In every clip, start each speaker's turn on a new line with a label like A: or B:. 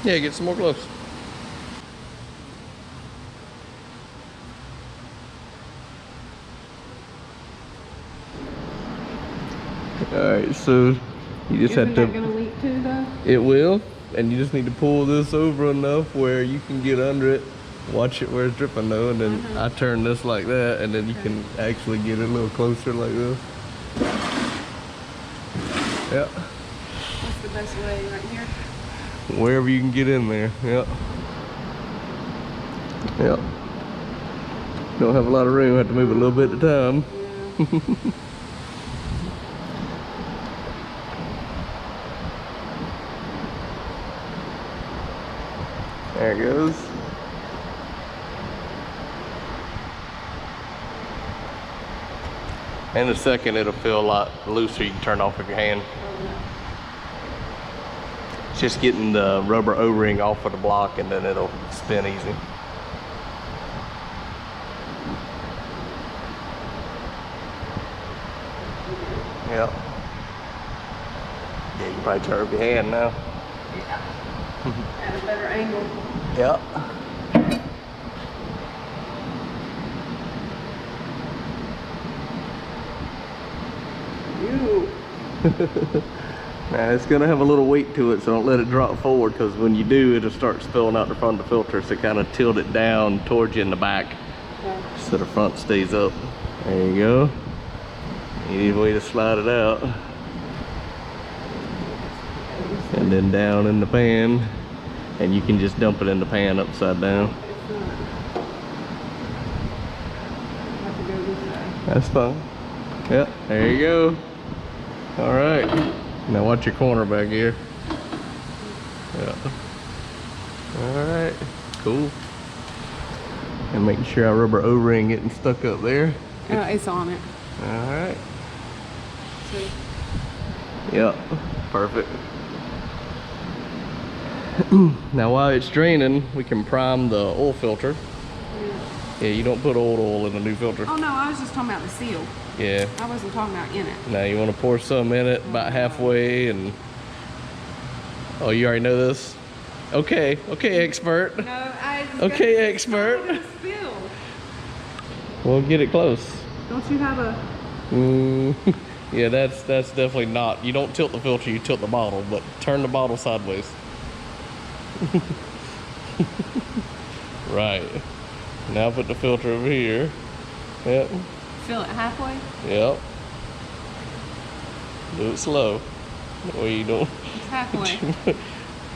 A: Yeah, get some more gloves. Alright, so you just have to...
B: Isn't that gonna leak too though?
A: It will, and you just need to pull this over enough where you can get under it. Watch it where it's dripping though, and then I turn this like that, and then you can actually get it a little closer like this. Yep.
B: What's the best way, right here?
A: Wherever you can get in there, yep. Yep. Don't have a lot of room, have to move a little bit at a time. Yeah. There it goes. In a second, it'll feel a lot looser. You can turn it off with your hand. It's just getting the rubber O-ring off of the block, and then it'll spin easy. Yep. Yeah, you can probably turn it with your hand now.
B: Yeah. At a better angle.
A: Yep. Now it's gonna have a little weight to it, so don't let it drop forward, because when you do, it'll start spilling out the front of the filter. So kind of tilt it down towards you in the back, so the front stays up. There you go. Easy way to slide it out. And then down in the pan, and you can just dump it in the pan upside down. That's fine. Yep, there you go. All right, now watch your corner back here. Yeah. All right, cool. And make sure our rubber O-ring getting stuck up there.
B: It's on it.
A: All right.
B: See?
A: Yep, perfect. Now while it's draining, we can prime the oil filter. Yeah, you don't put old oil in the new filter.
B: Oh no, I was just talking about the seal.
A: Yeah.
B: I wasn't talking about in it.
A: Now you want to pour some in it about halfway, and oh, you already know this? Okay, okay, expert.
B: No, I just
A: okay, expert. We'll get it close.
B: Don't you have a...
A: Yeah, that's definitely not. You don't tilt the filter, you tilt the bottle, but turn the bottle sideways. Right. Now put the filter over here. Yep.
B: Fill it halfway?
A: Yep. Do it slow. That way you don't...
B: It's halfway.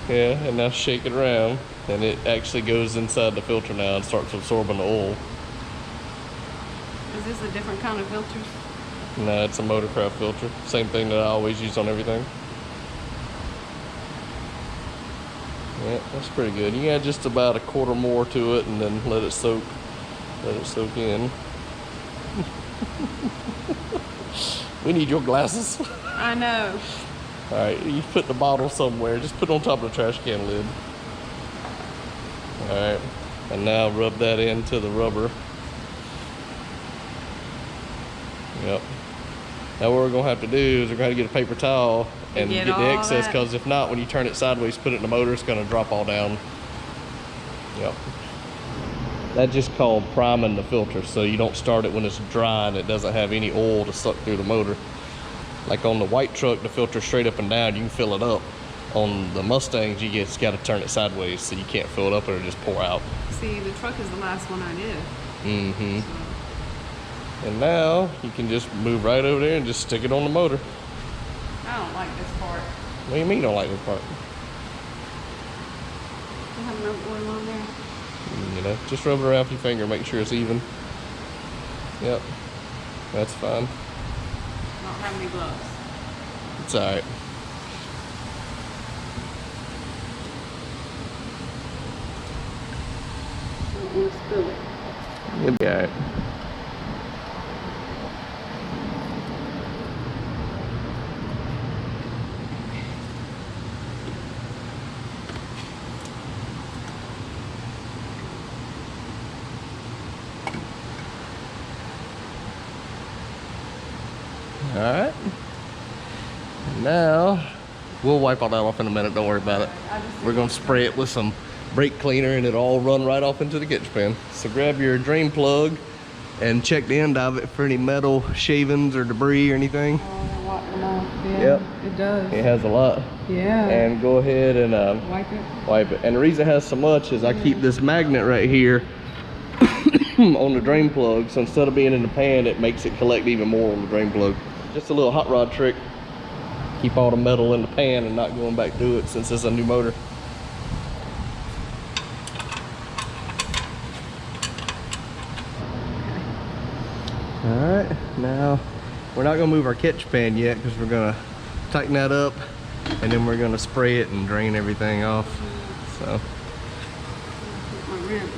A: Yeah, and now shake it around, and it actually goes inside the filter now and starts absorbing the oil.
B: Is this a different kind of filter?
A: No, it's a Motorcraft filter. Same thing that I always use on everything. Yeah, that's pretty good. You add just about a quarter more to it, and then let it soak. Let it soak in. We need your glasses.
B: I know.
A: All right, you put the bottle somewhere. Just put it on top of the trash can lid. All right, and now rub that into the rubber. Yep. Now what we're gonna have to do is we're gonna get a paper towel and get the excess, because if not, when you turn it sideways, put it in the motor, it's gonna drop all down. Yep. That's just called priming the filter, so you don't start it when it's dry and it doesn't have any oil to suck through the motor. Like on the white truck, the filter's straight up and down, you can fill it up. On the Mustangs, you just gotta turn it sideways, so you can't fill it up or it'll just pour out.
B: See, the truck is the last one I did.
A: Mm-hmm.
B: So.
A: And now you can just move right over there and just stick it on the motor.
B: I don't like this part.
A: What do you mean you don't like this part?
B: I have enough oil on there.
A: You know, just rub it around with your finger, make sure it's even. Yep, that's fine.
B: I don't have any gloves.
A: It's alright.
B: I don't want to spill it.
A: You'll be alright. Alright. Now We'll wipe all that off in a minute, don't worry about it. We're gonna spray it with some brake cleaner and it'll all run right off into the catch pan. So grab your drain plug and check the end of it for any metal shavings or debris or anything.
B: Oh, wipe them off. Yeah,
A: Yep.
B: it does.
A: It has a lot.
B: Yeah.
A: And go ahead and
B: wipe it.
A: wipe it. And the reason it has so much is I keep this magnet right here on the drain plug, so instead of being in the pan, it makes it collect even more on the drain plug. Just a little hot rod trick. Keep all the metal in the pan and not going back through it since it's a new motor. Alright, now we're not gonna move our catch pan yet because we're gonna tighten that up and then we're gonna spray it and drain everything off. So
B: My ribs.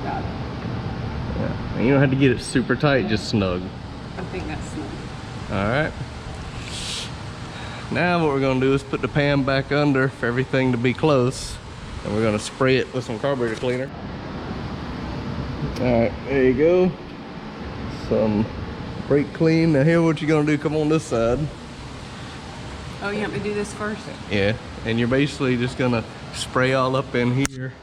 B: Got it.
A: yeah. And you don't have to get it super tight, just snug.
B: I think that's snug.
A: Alright. Now what we're gonna do is put the pan back under for everything to be close. And we're gonna spray it with some carburetor cleaner. Alright, there you go. Some brake clean. Now here what you're gonna do, come on this side.
B: Oh, you want me to do this first?
A: Yeah, and you're basically just gonna spray all up in here.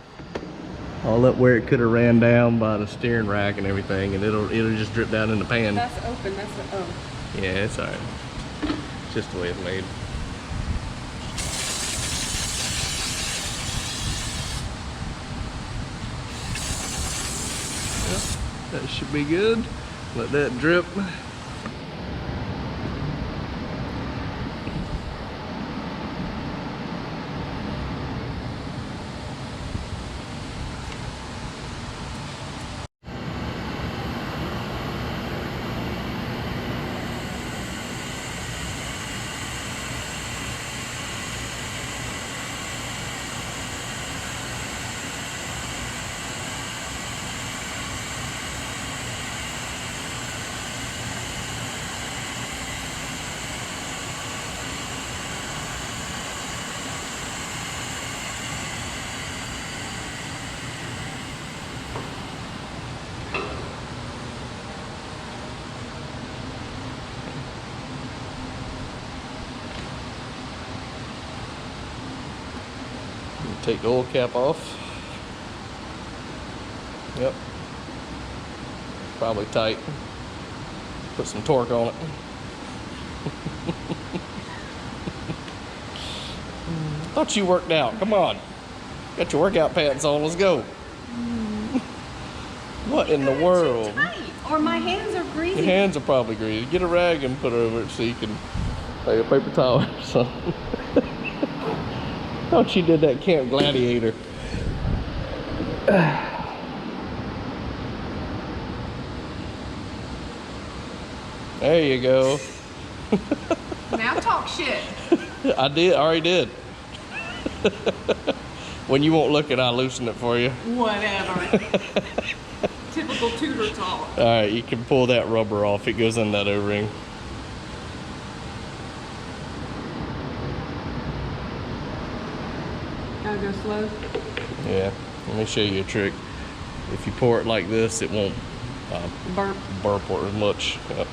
A: All up where it could have ran down by the steering rack and everything, and it'll just drip down in the pan.
B: That's open, that's the, oh.
A: Yeah, it's alright. It's just the way it's made. Yep, that should be good. Let that drip. Take the oil cap off. Yep. Probably tight. Put some torque on it. Thought you worked out. Come on. Got your workout pants on. Let's go. What in the world?
B: Tight, or my hands are greasy.
A: Your hands are probably greasy. Get a rag and put it over it so you can lay a paper towel or something. Thought you did that Camp Gladiator. There you go.
B: Now talk shit.
A: I already did. When you won't look at it, I'll loosen it for you.
B: Whatever. Typical tutor talk.
A: Alright, you can pull that rubber off. It goes in that O-ring.
B: Gotta go slow.
A: Yeah, let me show you a trick. If you pour it like this, it won't burp or as much. Yep.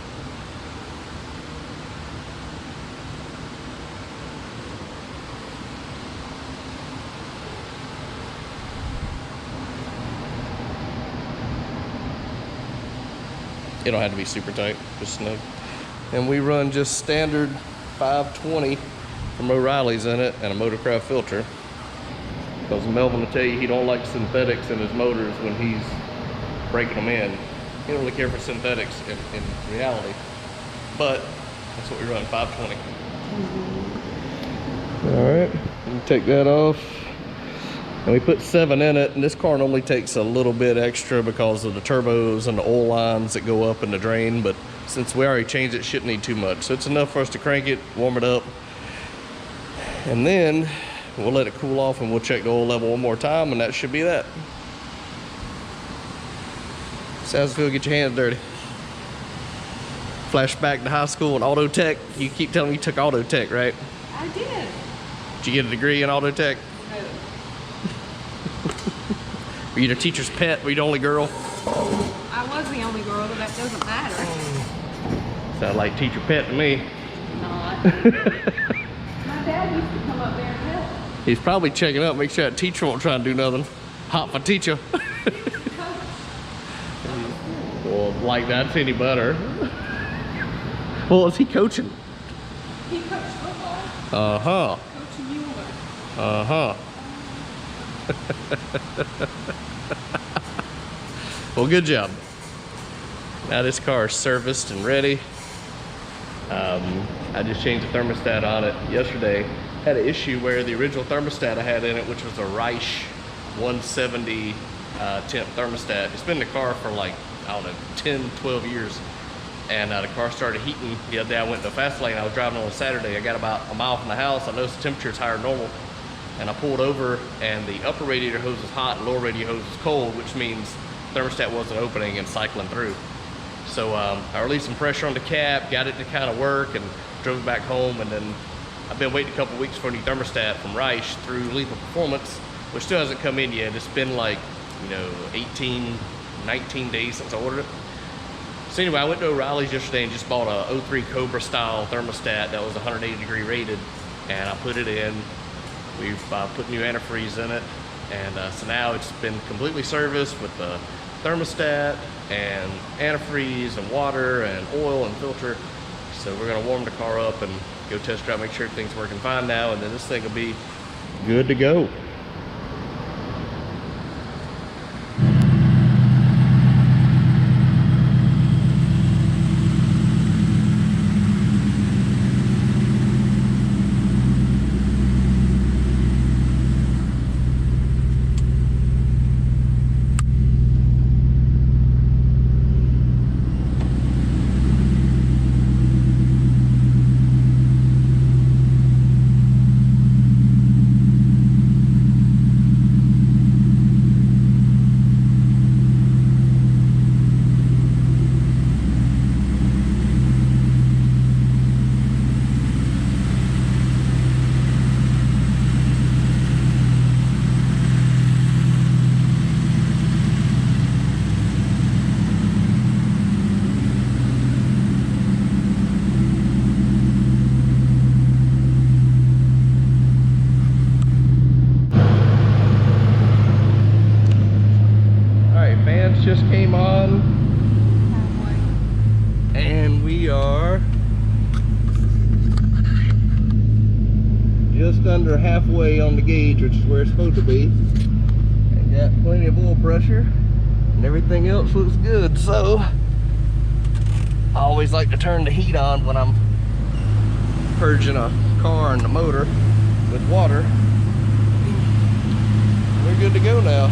A: It don't have to be super tight, just snug. And we run just standard 520 from O'Reilly's in it and a Motorcraft filter. Because Melvin will tell you he don't like synthetics in his motors when he's breaking them in. He don't really care for synthetics in reality. But that's what we run, 520. All right, you take that off. And we put 7 in it, and this car normally takes a little bit extra because of the turbos and the oil lines that go up in the drain, but since we already changed it, shouldn't need too much. So it's enough for us to crank it, warm it up, and then we'll let it cool off and we'll check the oil level one more time, and that should be that. Sounds good, get your hands dirty. Flashback to high school and auto tech. You keep telling me you took auto tech, right?
B: I did.
A: Did you get a degree in auto tech?
B: No.
A: Were you the teacher's pet? Were you the only girl?
B: I was the only girl, but that doesn't matter.
A: Sound like teacher pet to me.
B: Not. My dad used to come up there and help.
A: He's probably checking up, make sure that teacher won't try and do nothing. Hot for teacher. Well, like that's any better. Well, is he coaching?
B: He coached football.
A: Uh-huh.
B: Coach Mueller.
A: Uh-huh. Well, good job. Now this car is serviced and ready. I just changed the thermostat on it yesterday. Had an issue where the original thermostat I had in it, which was a Reich 170 temp thermostat. It's been in the car for like, I don't know, 10, 12 years. And the car started heating. The other day I went to a fast lane. I was driving on a Saturday. I got about a mile from the house. I noticed the temperature is higher than normal. And I pulled over and the upper radiator hose is hot and lower radiator hose is cold, which means thermostat wasn't opening and cycling through. So I released some pressure on the cap, got it to kind of work, and drove it back home. And then I've been waiting a couple weeks for a new thermostat from Reich through Lethal Performance, which still hasn't come in yet. It's been like, 18, 19 days since I ordered it. So anyway, I went to O'Reilly's yesterday and just bought a 03 Cobra style thermostat that was 180 degree rated, and I put it in. We've put new antifreeze in it, and so now it's been completely serviced with the thermostat and antifreeze and water and oil and filter. So we're gonna warm the car up and go test drive, make sure everything's working fine now, and then this thing will be good to go. Just came on and we are just under halfway on the gauge, which is where it's supposed to be, and got plenty of oil pressure and everything else looks good. So I always like to turn the heat on when I'm purging a car and the motor with water. We're good to go now.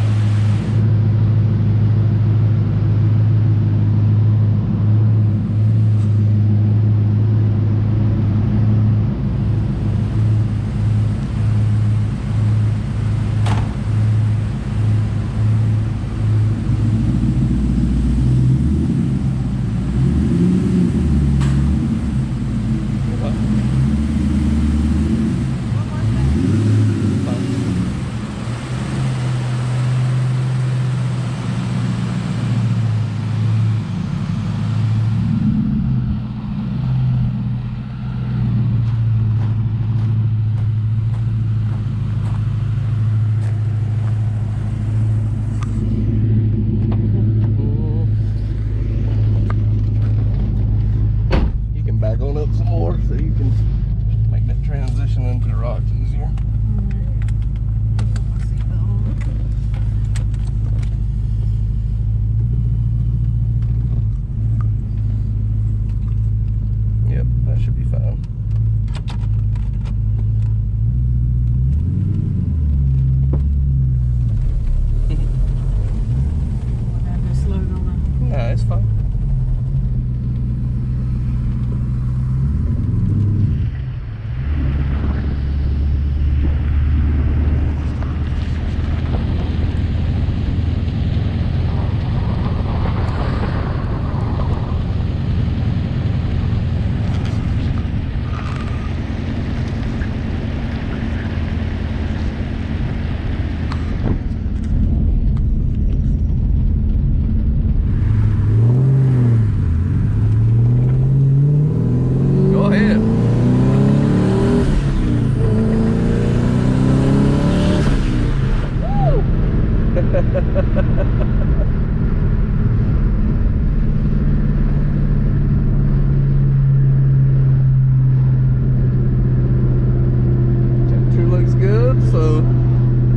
A: Temperature looks good, so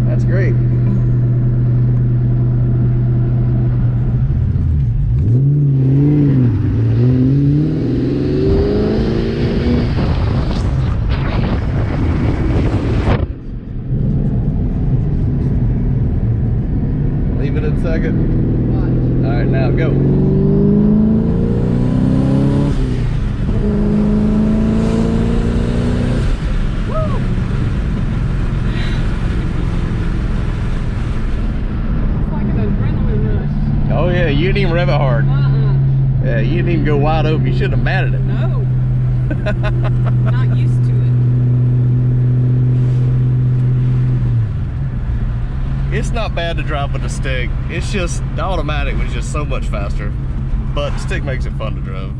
A: that's great. Leave it in second. All right, now go. Oh yeah, you didn't even rev it hard. Yeah, you didn't even go wide open. You shouldn't have matted it.
B: No. Not used to it.
A: It's not bad to drive with a stick. It's just, the automatic was just so much faster. But the stick makes it fun to drive.